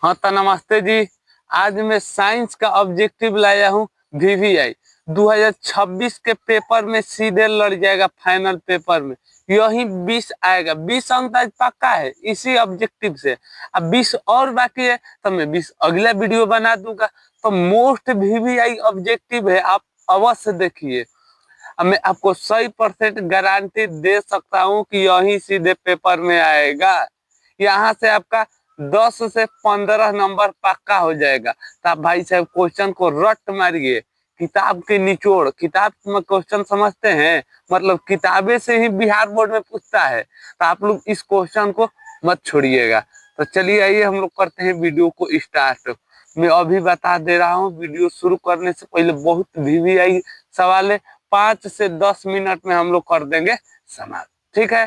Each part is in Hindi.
हाँ तो नमस्ते जी। आज मैं साइंस का ऑब्जेक्टिव लाया हूँ। VVI 2026 के पेपर में सीधे लड़ जाएगा फाइनल पेपर में। यही 20 आएगा, 20 अंक आज पक्का है इसी ऑब्जेक्टिव से। अब 20 और बाकी है तो मैं 20 अगला वीडियो बना दूंगा। तो मोस्ट VVI ऑब्जेक्टिव है, आप अवश्य देखिए। अब मैं आपको 100% गारंटी दे सकता हूँ कि यही सीधे पेपर में आएगा। यहाँ से आपका 10 से 15 नंबर पक्का हो जाएगा। तो आप भाई साहब क्वेश्चन को रट मारिए। किताब के निचोड़, किताब में क्वेश्चन समझते हैं, मतलब किताबें से ही बिहार बोर्ड में पूछता है। तो आप लोग इस क्वेश्चन को मत छोड़िएगा। तो चलिए आइए हम लोग करते हैं वीडियो को स्टार्ट। मैं अभी बता दे रहा हूँ, वीडियो शुरू करने से पहले बहुत VVI सवाल है। 5 से 10 मिनट में हम लोग कर देंगे समाप्त, ठीक है।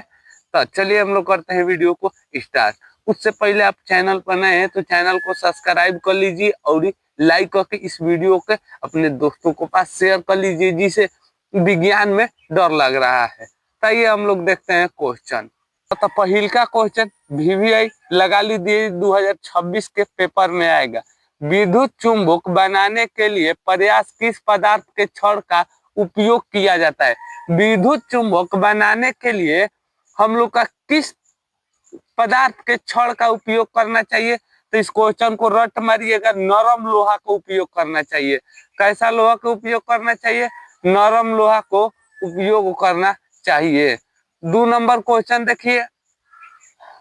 तो चलिए हम लोग करते हैं वीडियो को स्टार्ट। उससे पहले आप चैनल पर नए हैं तो चैनल को सब्सक्राइब कर लीजिए और लाइक करके इस वीडियो के अपने दोस्तों को पास शेयर कर लीजिए जिसे विज्ञान में डर लग रहा है। तो ये हम लोग देखते हैं क्वेश्चन। तो पहिल का क्वेश्चन VVI लगा लीजिए, 2026 के पेपर में आएगा। विद्युत चुंबक बनाने के लिए प्रयास किस पदार्थ के छड़ का उपयोग किया जाता है? विद्युत चुंबक बनाने के लिए हम लोग का किस पदार्थ के छड़ का उपयोग करना चाहिए? तो इस क्वेश्चन को रट मारिएगा, नरम लोहा का उपयोग करना चाहिए। कैसा लोहा का उपयोग करना चाहिए? नरम लोहा को उपयोग करना चाहिए। 2 नंबर क्वेश्चन देखिए,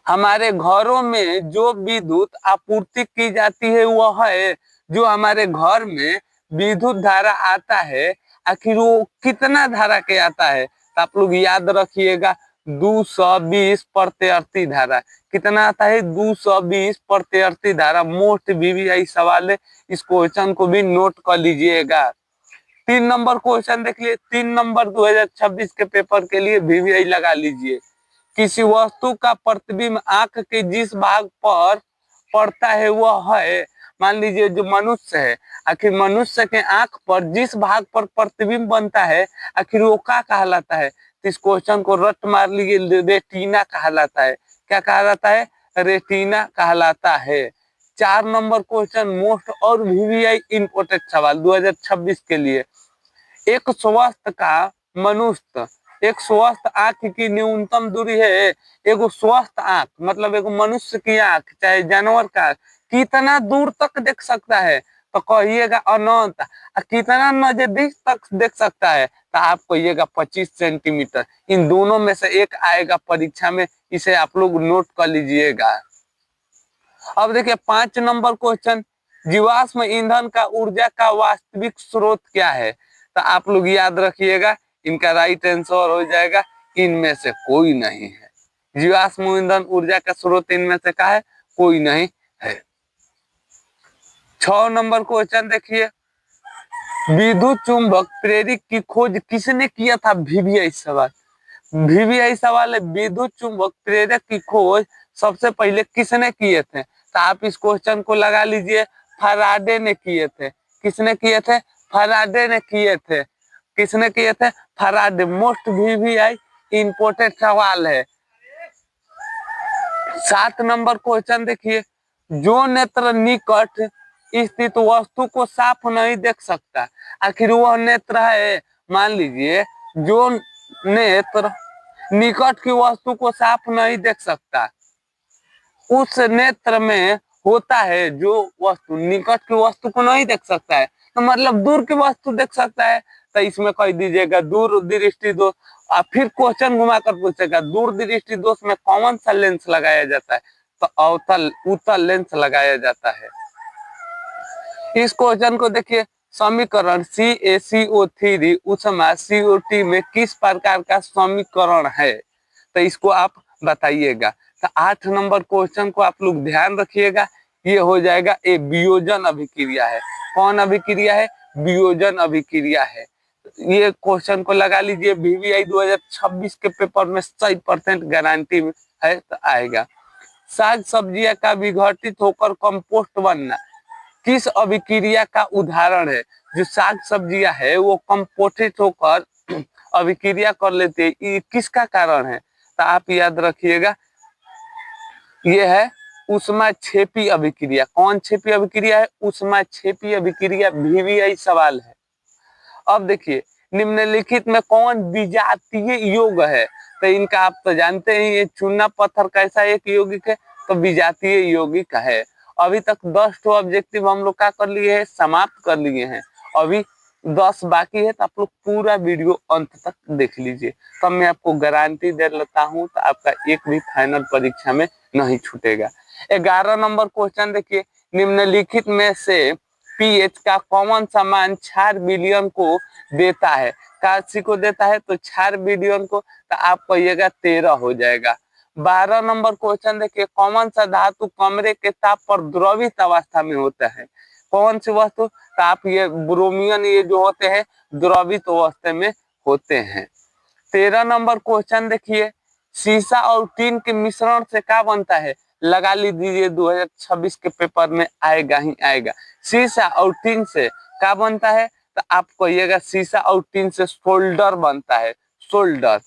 हमारे घरों में जो विद्युत आपूर्ति की जाती है वह है, जो हमारे घर में विद्युत धारा आता है आखिर वो कितना धारा के आता है? तो आप लोग याद रखिएगा 220 प्रत्यर्थी धारा। कितना आता है? 220 प्रत्यर्थी धारा। मोस्ट VVI सवाल है, इस क्वेश्चन को भी नोट कर लीजिएगा। 3 नंबर क्वेश्चन देख लिए, 3 नंबर 2026 के पेपर के लिए VVI लगा लीजिए। किसी वस्तु का प्रतिबिंब आंख के जिस भाग पर पड़ता है वह है, मान लीजिए जो मनुष्य है, आखिर मनुष्य के आंख पर जिस भाग पर प्रतिबिंब बनता है आखिर वो क्या कहलाता है? तो इस क्वेश्चन को रट मार लीजिए, रेटिना कहलाता है। क्या कहलाता है? रेटिना कहलाता है। 4 नंबर क्वेश्चन मोस्ट और VVI इंपोर्टेंट सवाल 2026 के लिए। एक स्वस्थ का मनुष्य, एक स्वस्थ आंख की न्यूनतम दूरी है। एगो स्वस्थ आंख मतलब एगो मनुष्य की आंख चाहे जानवर का आंख कितना दूर तक देख सकता है? तो कहिएगा अनंत। कितना नजदीक तक देख सकता है? तो आप कहिएगा 25 सेंटीमीटर। इन दोनों में से एक आएगा परीक्षा में, इसे आप लोग नोट कर लीजिएगा। अब देखिए 5 नंबर क्वेश्चन, जीवाश्म ईंधन का ऊर्जा का वास्तविक स्रोत क्या है? तो आप लोग याद रखिएगा, इनका राइट आंसर हो जाएगा इनमें से कोई नहीं है। जीवाश्म ईंधन ऊर्जा का स्रोत इनमें से क्या है? कोई नहीं है। 6 नंबर क्वेश्चन देखिए, विद्युत चुंबक प्रेरक की खोज किसने किया था? VVI सवाल। VVI सवाल है, विद्युत चुंबक प्रेरक की खोज सबसे पहले किसने किए थे? तो आप इस क्वेश्चन को लगा लीजिए, फराडे ने किए थे। किसने किए थे? फराडे ने किए थे। किसने किए थे? फराडे। मोस्ट VVI इंपोर्टेंट सवाल है। 7 नंबर क्वेश्चन देखिए, जो नेत्र निकट स्थित वस्तु को साफ नहीं देख सकता आखिर वह नेत्र है? मान लीजिए जो नेत्र निकट की वस्तु को साफ नहीं देख सकता, उस नेत्र में होता है जो वस्तु निकट की वस्तु को नहीं देख सकता है, तो मतलब दूर की वस्तु देख सकता है। तो इसमें कह दीजिएगा दूर दृष्टि दोष। फिर क्वेश्चन घुमाकर पूछेगा दूर दृष्टि दोष में कौन सा लेंस लगाया जाता है? तो अवतल उत्तल लेंस लगाया जाता है। इस क्वेश्चन को देखिए, समीकरण CaCO3 उष्मा COT में किस प्रकार का समीकरण है? तो इसको आप बताइएगा। तो 8 नंबर क्वेश्चन को आप लोग ध्यान रखिएगा, ये हो जाएगा ए वियोजन अभिक्रिया है। कौन अभिक्रिया है? वियोजन अभिक्रिया है। ये क्वेश्चन को लगा लीजिए, VVI 2026 के पेपर में 100% गारंटी है तो आएगा। साग सब्जियां का विघटित होकर कंपोस्ट बनना किस अभिक्रिया का उदाहरण है? जो साग सब्जियां है वो कंपोस्टित होकर अभिक्रिया कर लेते हैं, ये किसका कारण है? तो आप याद रखिएगा, ये है ऊष्माक्षेपी अभिक्रिया। कौन क्षेपी अभिक्रिया है? ऊष्माक्षेपी अभिक्रिया VVI सवाल है। अब देखिए निम्नलिखित में कौन विजातीय योग है? तो इनका आप तो जानते हैं, ये चूना पत्थर कैसा एक यौगिक है? तो विजातीय यौगिक है। अभी तक 10 तो ऑब्जेक्टिव हम लोग क्या कर लिए हैं? समाप्त कर लिए हैं। अभी 10 बाकी है, तो आप लोग पूरा वीडियो अंत तक देख लीजिए। तो मैं आपको गारंटी दे लेता हूं तो आपका एक भी फाइनल परीक्षा में नहीं छूटेगा। 11 नंबर क्वेश्चन देखिए, निम्नलिखित में से पीएच का कौन सा मान क्षार विलयन को देता है? काशी को देता है तो क्षार विलयन को, तो आप कहिएगा 13 हो जाएगा। 12 नंबर क्वेश्चन देखिए, कौन सा धातु कमरे के ताप पर द्रवित अवस्था में होता है? कौन सी वस्तु? तो आप ये ब्रोमियन, ये जो होते हैं द्रवित अवस्था में होते हैं। 13 नंबर क्वेश्चन देखिए, सीसा और टीन के मिश्रण से क्या बनता है? लगा लीजिए 2026 के पेपर में आएगा ही आएगा। सीसा और टीन से क्या बनता है? तो आप कहिएगा सीसा और टीन से सोल्डर बनता है, सोल्डर।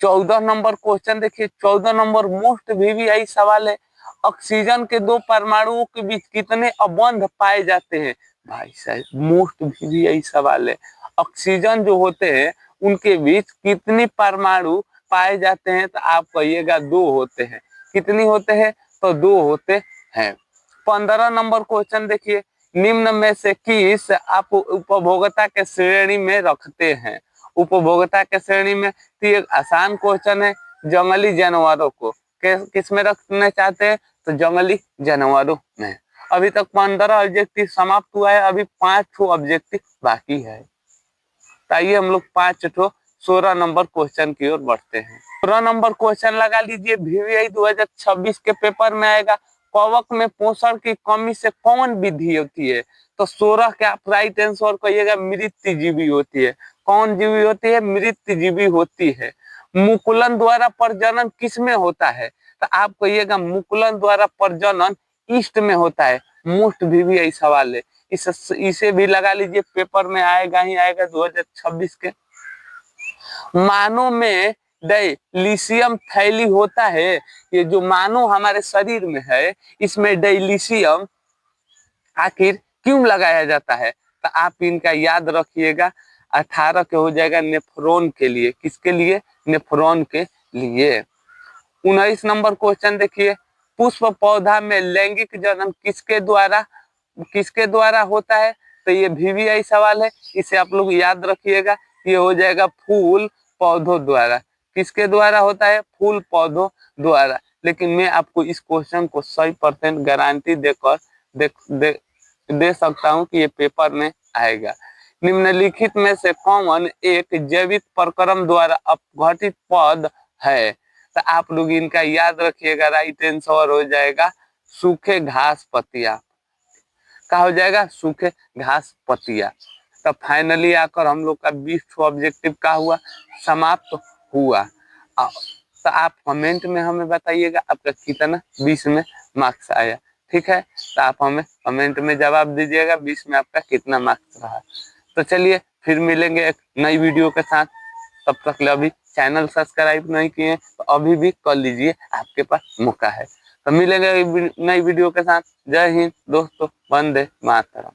14 नंबर क्वेश्चन देखिए, 14 नंबर मोस्ट VVI सवाल है, ऑक्सीजन के दो परमाणुओं के बीच कितने अबंध पाए जाते हैं? भाई साहब मोस्ट VVI सवाल है, ऑक्सीजन जो होते हैं उनके बीच कितनी परमाणु पाए जाते हैं? तो आप कहिएगा 2 होते हैं। कितनी होते हैं? तो 2 होते हैं। 15 नंबर क्वेश्चन देखिए, निम्न में से किस आप उपभोक्ता के श्रेणी में रखते हैं? उपभोक्ता के श्रेणी में, तो एक आसान क्वेश्चन है, जंगली जानवरों को किस में रखना चाहते हैं? तो जंगली जानवरों में। अभी तक 15 ऑब्जेक्टिव समाप्त हुआ है, अभी 5 ऑब्जेक्टिव बाकी है। आइए हम लोग 5 16 नंबर क्वेश्चन की ओर बढ़ते हैं। 16 नंबर क्वेश्चन लगा लीजिए, VVI 2026 के पेपर में आएगा, कवक में पोषण की कमी से कौन विधि होती है? तो 16 के आप राइट आंसर कहिएगा मृतजीवी होती है। कौन जीवी होती है? मृतजीवी होती है। मुकुलन द्वारा प्रजनन किस में होता है? तो आप कहिएगा मुकुलन द्वारा प्रजनन ईस्ट में होता है। मोस्ट VVI सवाल है, इसे भी लगा लीजिए, पेपर में आएगा ही आएगा 2026 के। मानव में डाइलिशियम थैली होता है, ये जो मानव हमारे शरीर में है इसमें डाइलिशियम आखिर क्यों लगाया जाता है? तो आप इनका याद रखिएगा, 18 के हो जाएगा नेफ्रॉन के लिए। किसके लिए? नेफ्रॉन के लिए। 19 नंबर क्वेश्चन देखिए, पुष्प पौधा में लैंगिक जनन किसके द्वारा होता है? तो ये VVI सवाल है, इसे आप लोग याद रखिएगा, ये हो जाएगा फूल पौधों द्वारा। किसके द्वारा होता है? फूल पौधों द्वारा। लेकिन मैं आपको इस क्वेश्चन को 100% गारंटी देकर दे सकता हूं कि ये पेपर में आएगा। निम्नलिखित में से कौन एक जैविक प्रक्रम द्वारा अपघटित पद है? तो आप लोग इनका याद रखिएगा, राइट आंसर हो जाएगा सूखे घास पत्तियां। क्या हो जाएगा? सूखे घास पत्तियां। तो फाइनली आकर हम लोग का 20 ऑब्जेक्टिव का हुआ, समाप्त हुआ। तो आप कमेंट में हमें बताइएगा आपका कितना 20 में मार्क्स आया। ठीक है, तो आप हमें कमेंट में जवाब दीजिएगा 20 में आपका कितना मार्क्स रहा। तो चलिए फिर मिलेंगे एक नई वीडियो के साथ। तब तक ले अभी चैनल सब्सक्राइब नहीं किए तो अभी भी कर लीजिए, आपके पास मौका है। तो मिलेंगे नई वीडियो के साथ। जय हिंद दोस्तों, वंदे मातरम।